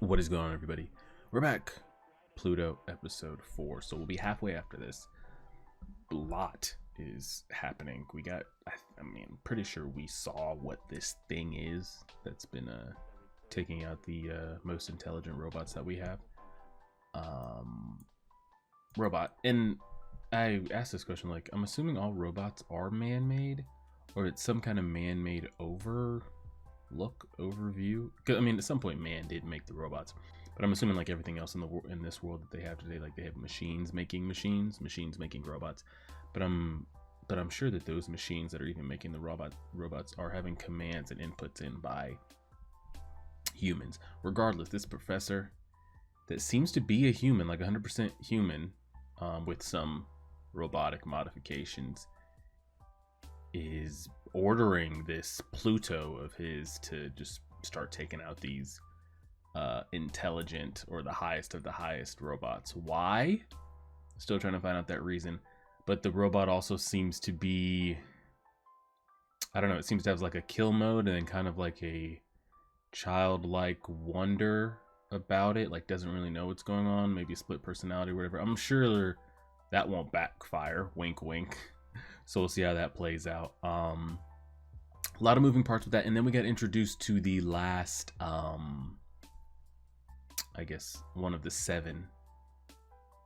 What is going on, everybody? We're back. Pluto episode 4. So we'll be halfway after this. A lot is happening. We got, I mean, pretty sure we saw what this thing is that's been taking out the most intelligent robots that we have. Robot. And I asked this question, like, I'm assuming all robots are man-made, or it's some kind of man-made overview. Because I mean, at some point, man did make the robots, but I'm assuming like everything else in this world that they have today, like they have machines making machines making robots. But I'm sure that those machines that are even making the robots are having commands and inputs in by humans. Regardless, this professor that seems to be a human, like 100% human, with some robotic modifications, is ordering this Pluto of his to just start taking out these intelligent, or the highest of the highest robots. Why? Still trying to find out that reason. But the robot also seems to be, I don't know, it seems to have like a kill mode and then kind of like a childlike wonder about it, like doesn't really know what's going on, maybe split personality or whatever. I'm sure that won't backfire, wink wink. So we'll see how that plays out. A lot of moving parts with that, and then we got introduced to the last, I guess one of the 7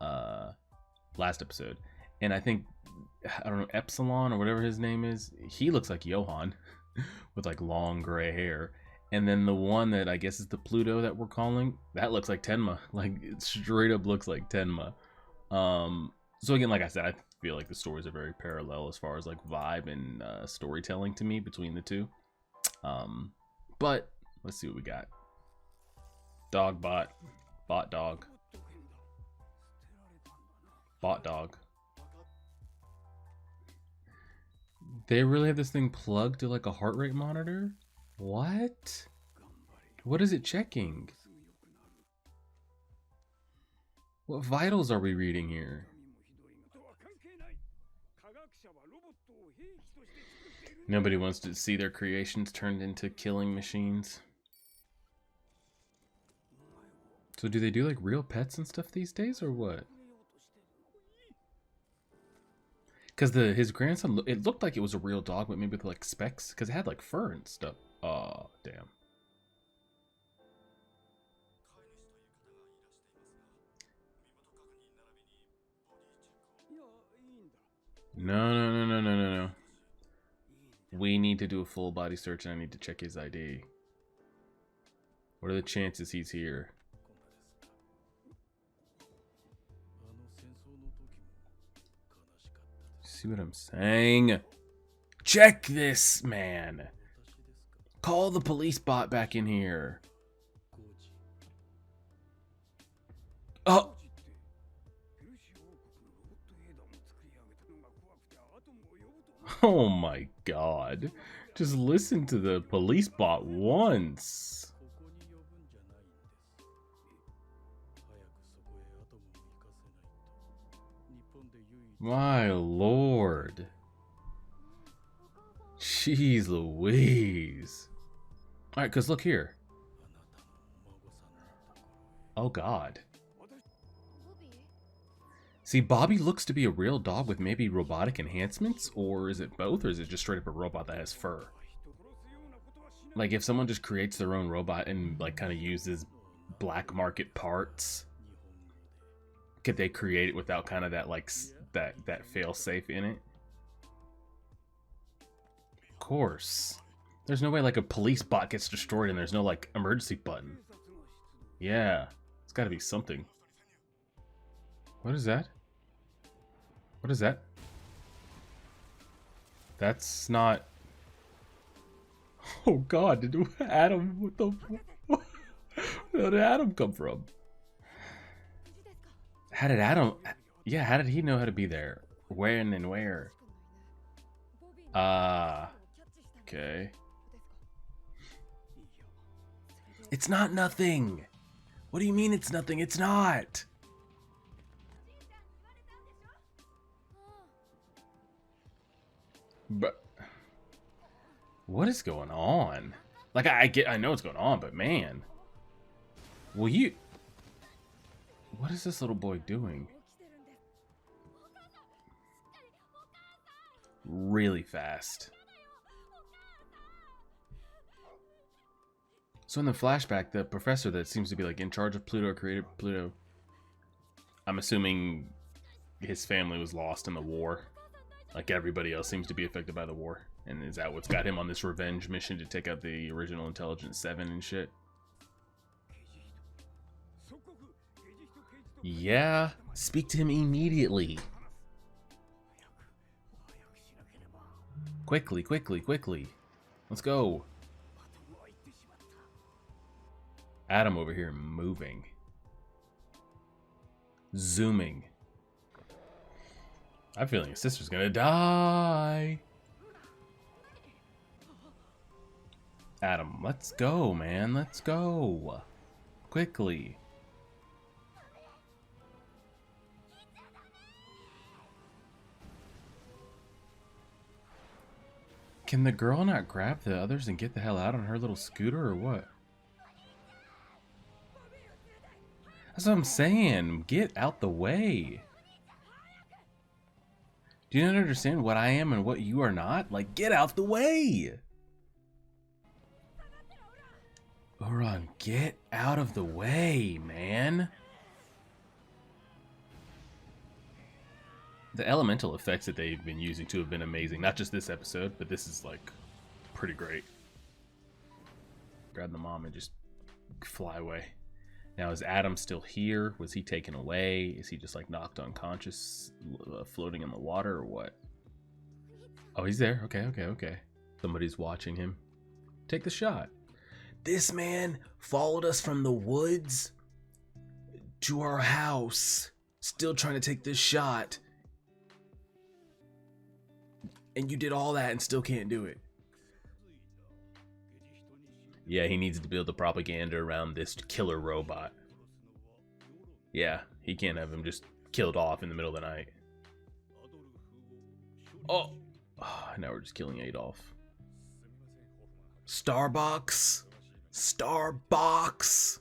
last episode, and I think, I don't know, Epsilon or whatever his name is, he looks like Johan with like long gray hair. And then the one that I guess is the Pluto that we're calling, that looks like Tenma. Like, it straight up looks like Tenma. So again, like I said, I feel like the stories are very parallel as far as like vibe and storytelling to me between the two. But let's see what we got. Dog bot dog, bot dog. They really have this thing plugged to like a heart rate monitor? What? What is it checking? What vitals are we reading here? Nobody wants to see their creations turned into killing machines. So do they do like real pets and stuff these days, or what? Because his grandson, it looked like it was a real dog, but maybe with like specs, because it had like fur and stuff. Oh, damn. No. We need to do a full body search, and I need to check his ID. What are the chances he's here? See what I'm saying? Check this, man. Call the police bot back in here. Oh. Oh my god. Just listen to the police bot once. My lord. Jeez Louise. Alright, because look here. Oh god. See, Bobby looks to be a real dog with maybe robotic enhancements, or is it both, or is it just straight up a robot that has fur? Like, if someone just creates their own robot and like kind of uses black market parts, could they create it without kind of that like that fail safe in it? Of course. There's no way like a police bot gets destroyed and there's no like emergency button. Yeah, it's got to be something. What is that? What is that? That's not. Oh god, did Adam, what the, where did Adam come from? How did Adam, yeah, how did he know how to be there? When and where? Okay. It's not nothing. What do you mean it's nothing? It's not. But What is going on? Like, I know what's going on, but man. Will you... What is this little boy doing? Really fast. So in the flashback, the professor that seems to be like in charge of Pluto, created Pluto. I'm assuming his family was lost in the war. Like everybody else seems to be affected by the war. And is that what's got him on this revenge mission to take out the original Intelligence 7 and shit? Yeah, speak to him immediately. Quickly, quickly, quickly. Let's go. Adam over here moving. Zooming. I have a feeling his sister's gonna die. Adam, let's go, man. Let's go. Quickly. Can the girl not grab the others and get the hell out on her little scooter or what? That's what I'm saying. Get out the way. Do you not understand what I am and what you are not? Like, get out the way. Oran, get out of the way, man. The elemental effects that they've been using to have been amazing. Not just this episode, but this is like pretty great. Grab the mom and just fly away. Now, is Adam still here? Was he taken away? Is he just like knocked unconscious, floating in the water or what? Oh, he's there. Okay, okay, okay. Somebody's watching him. Take the shot. This man followed us from the woods to our house, still trying to take this shot. And you did all that and still can't do it. Yeah, he needs to build the propaganda around this killer robot. Yeah, he can't have him just killed off in the middle of the night. Oh, now we're just killing Adolf. Starbucks. Starbucks.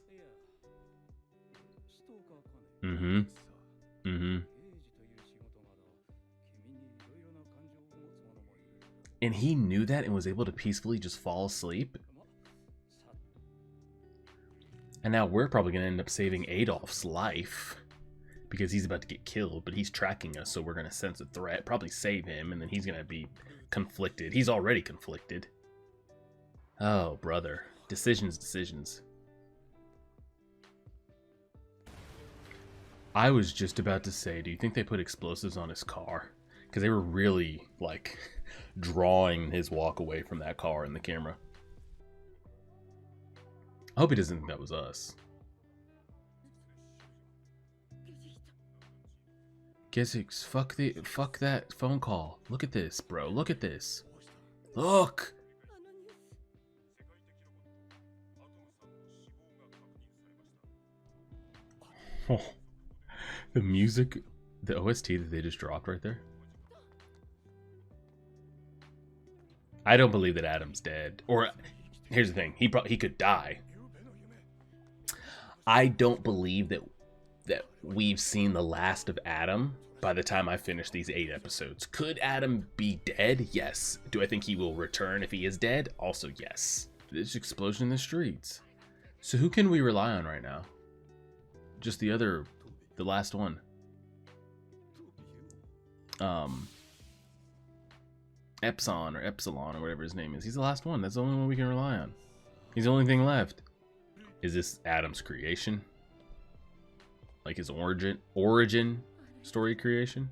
Mm-hmm. Mm-hmm. And he knew that and was able to peacefully just fall asleep. And now we're probably going to end up saving Adolf's life. Because he's about to get killed, but he's tracking us, so we're going to sense a threat. Probably save him, and then he's going to be conflicted. He's already conflicted. Oh, brother. Decisions, decisions. I was just about to say, do you think they put explosives on his car? Because they were really, like, drawing his walk away from that car in the camera. I hope he doesn't think that was us. Gizzix, fuck that phone call. Look at this, bro. Look at this. Look! Oh, the music, the OST that they just dropped right there. I don't believe that Adam's dead. Or, here's the thing. He could die. I don't believe that we've seen the last of Adam by the time I finish these 8 episodes. Could Adam be dead? Yes. Do I think he will return if he is dead? Also, yes. There's explosion in the streets. So who can we rely on right now? Just the last one. Epsilon or whatever his name is. He's the last one. That's the only one we can rely on. He's the only thing left. Is this Adam's creation? Like his origin story creation?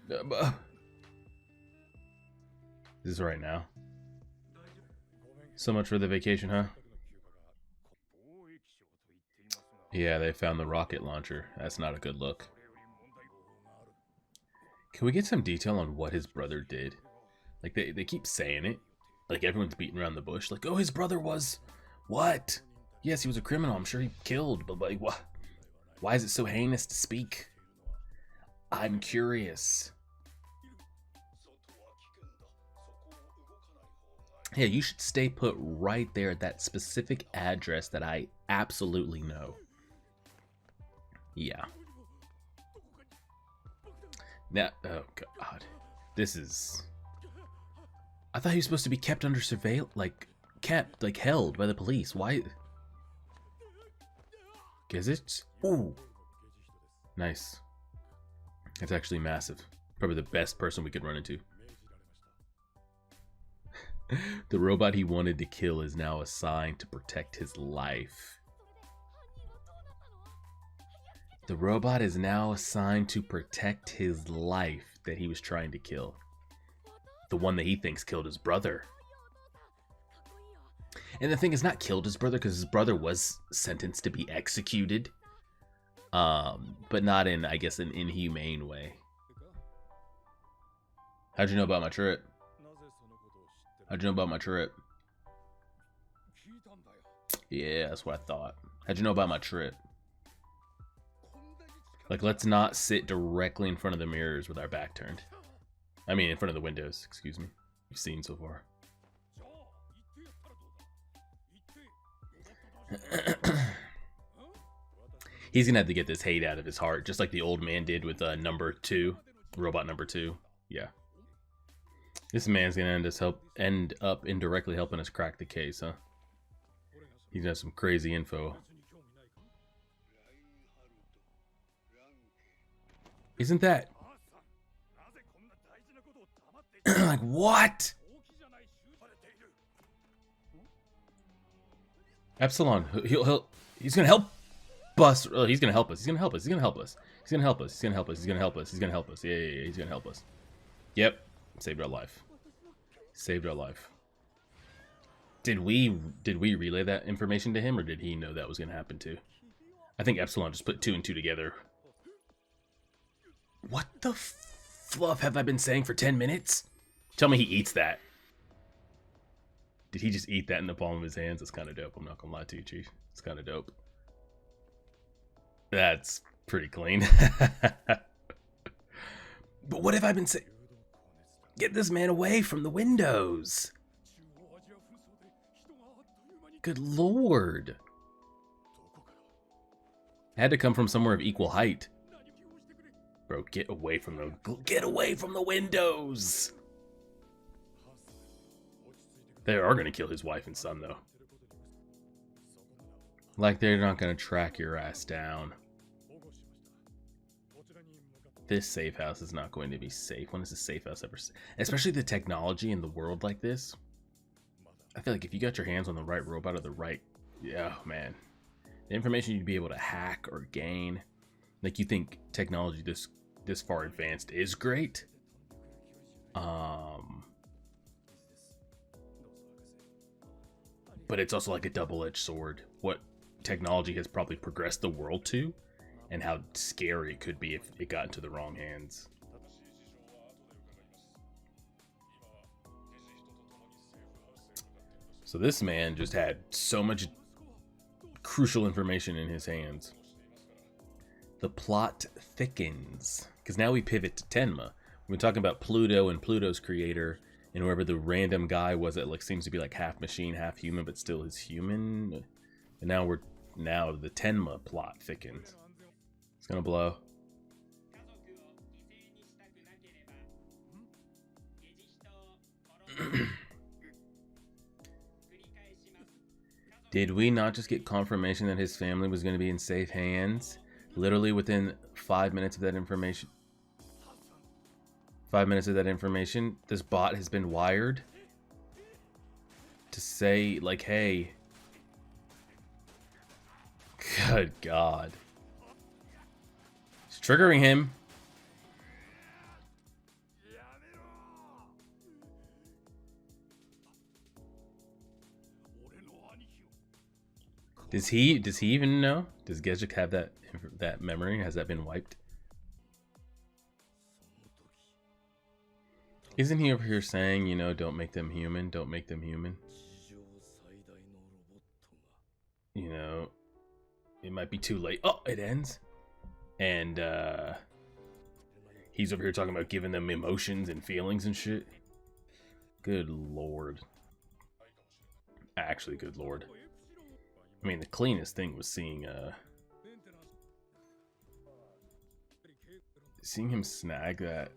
This is right now. So much for the vacation, huh? Yeah, they found the rocket launcher. That's not a good look. Can we get some detail on what his brother did? Like, they keep saying it. Like, everyone's beating around the bush. Like, oh, his brother was... What? Yes, he was a criminal. I'm sure he killed, but like, why is it so heinous to speak? I'm curious. Yeah, you should stay put right there at that specific address that I absolutely know. Yeah. Now, oh god. This is... I thought he was supposed to be kept under surveillance, like held by the police. Why? Is it? Ooh. Nice. It's actually massive. Probably the best person we could run into. The robot he wanted to kill is now assigned to protect his life. The robot is now assigned to protect his life that he was trying to kill. The one that he thinks killed his brother. And the thing is, not killed his brother, because his brother was sentenced to be executed. But not in, I guess, an inhumane way. How'd you know about my trip? How'd you know about my trip? Yeah, that's what I thought. How'd you know about my trip? Like, let's not sit directly in front of the mirrors with our back turned. I mean, in front of the windows, excuse me. You've seen so far. He's gonna have to get this hate out of his heart, just like the old man did with number 2, robot number 2. Yeah. This man's gonna end up indirectly helping us crack the case, huh? He's got some crazy info. Isn't that like what? Epsilon, he's gonna help us. He's gonna help us. He's gonna help us. He's gonna help us. He's gonna help us. He's gonna help us. He's gonna help us. He's gonna help us. Yeah, he's gonna help us. Yep, saved our life. Saved our life. Did we relay that information to him, or did he know that was gonna happen too? I think Epsilon just put 2 and 2 together. What the fluff have I been saying for 10 minutes? Tell me he eats that. Did he just eat that in the palm of his hands? That's kind of dope. I'm not gonna lie to you, Chief. It's kind of dope. That's pretty clean. But what have I been saying? Get this man away from the windows. Good lord. It had to come from somewhere of equal height. Bro, get away from the windows. They are going to kill his wife and son, though. Like, they're not going to track your ass down. This safe house is not going to be safe. When is a safe house ever? Especially the technology in the world like this. I feel like if you got your hands on the right robot or the right... Yeah, man. The information you'd be able to hack or gain. Like, you think technology this far advanced is great. But it's also like a double-edged sword. What technology has probably progressed the world to, and how scary it could be if it got into the wrong hands. So this man just had so much crucial information in his hands. The plot thickens, because now we pivot to Tenma. We're talking about Pluto and Pluto's creator, and whoever the random guy was that like seems to be like half machine, half human, but still is human. And now the Tenma plot thickens. It's gonna blow. Did we not just get confirmation that his family was going to be in safe hands? Literally within 5 minutes of that information. 5 minutes of that information, this bot has been wired to say, like, hey. Good God. It's triggering him. Does he even know? Does Gezhik have that memory? Has that been wiped? Isn't he over here saying, you know, don't make them human, don't make them human? you know, it might be too late. Oh, it ends. And he's over here talking about giving them emotions and feelings and shit. Good lord. Actually, good lord. I mean, the cleanest thing was seeing him snag that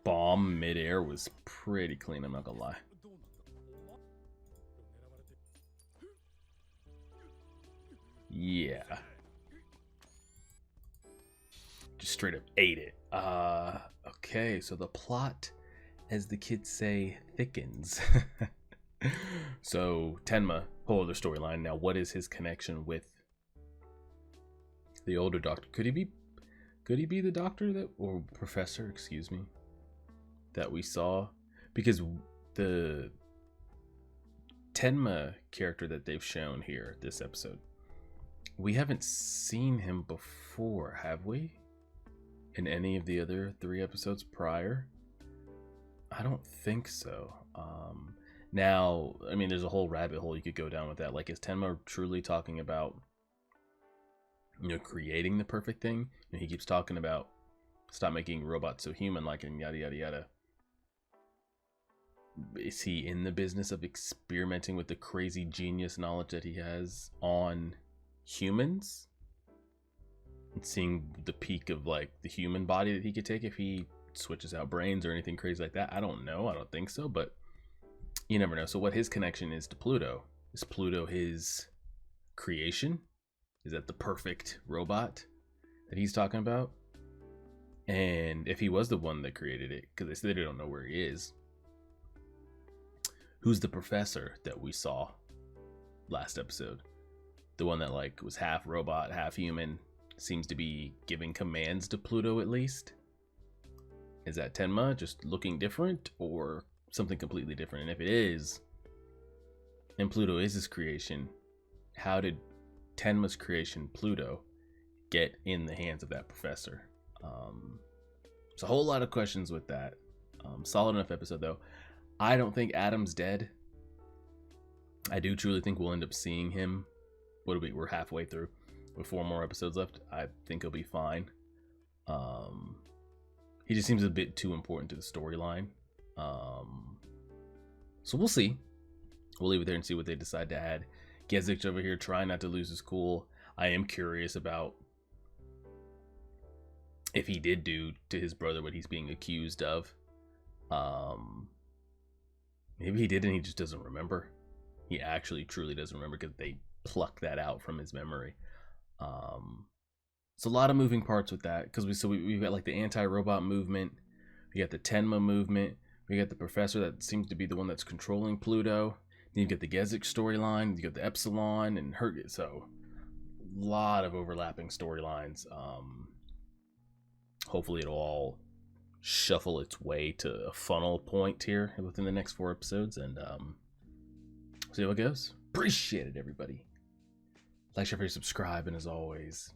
bomb midair was pretty clean, I'm not gonna lie. Yeah. Just straight up ate it. Okay, so the plot, as the kids say, thickens. So Tenma, whole other storyline. Now, what is his connection with the older doctor? Could he be the doctor that, or professor, excuse me, that we saw? Because the Tenma character that they've shown here this episode, we haven't seen him before, have we? In any of the other 3 episodes prior? I don't think so. Now, I mean, there's a whole rabbit hole you could go down with that. Like, is Tenma truly talking about, you know, creating the perfect thing? You know, he keeps talking about stop making robots so human-like and yada yada yada. Is he in the business of experimenting with the crazy genius knowledge that he has on humans? And seeing the peak of, like, the human body that he could take if he switches out brains or anything crazy like that? I don't know. I don't think so, but you never know. So what his connection is to Pluto? Is Pluto his creation? Is that the perfect robot that he's talking about? And if he was the one that created it, because they said they don't know where he is, who's the professor that we saw last episode? The one that, like, was half robot, half human, seems to be giving commands to Pluto at least. Is that Tenma just looking different, or something completely different? And if it is, and Pluto is his creation, how did Tenma's creation, Pluto, get in the hands of that professor? There's a whole lot of questions with that. Solid enough episode, though. I don't think Adam's dead. I do truly think we'll end up seeing him. We're halfway through with 4 more episodes left. I think he'll be fine. He just seems a bit too important to the storyline. So we'll see. We'll leave it there and see what they decide to add. Gezich over here trying not to lose his cool. I am curious about if he did do to his brother what he's being accused of. Maybe he did and he just doesn't remember. He actually truly doesn't remember because they plucked that out from his memory. It's a lot of moving parts with that, because we've got, like, the anti-robot movement, we got the Tenma movement, we got the professor that seems to be the one that's controlling Pluto, then you get the Gezich storyline, you got the Epsilon and her, so a lot of overlapping storylines. Hopefully it'll all shuffle its way to a funnel point here within the next 4 episodes, and see how it goes. Appreciate it, everybody. Like, share, subscribe, and as always,